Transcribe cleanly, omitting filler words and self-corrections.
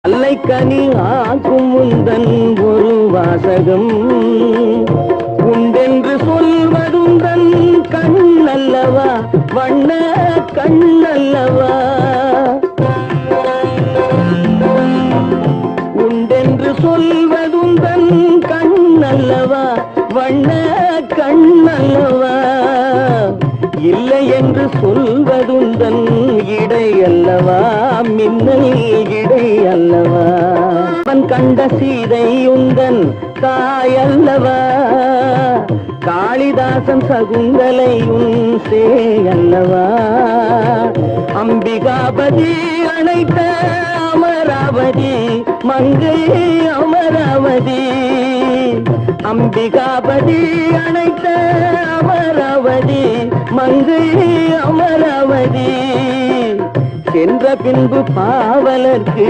அல்லைக்கனி ஆக்கும் முந்தன் ஒரு வாசகம் உண்டென்று சொல்வதுந்தன் கண்ணல்லவா, வண்ண கண்ணல்லவா. உண்டென்று சொல்வதுந்தன் கண்ணல்லவா, வண்ண கண்ணல்லவா. இல்லை என்று சொல்வதுந்தன் இடை அல்லவா, மின்னல் இடை அல்லவா. அவன் கண்ட சீதை உந்தன் தாயல்லவா, காளிதாசன் சகுந்தலை உன் சேயல்லவா. அம்பிகாபதி அணைத்த அமராவதி மங்கை அமராவதி. அம்பிகாபதி அணைத்த அமராவதி மங்கை அமராவதி. சென்ற பின்பு பாவலர்க்கு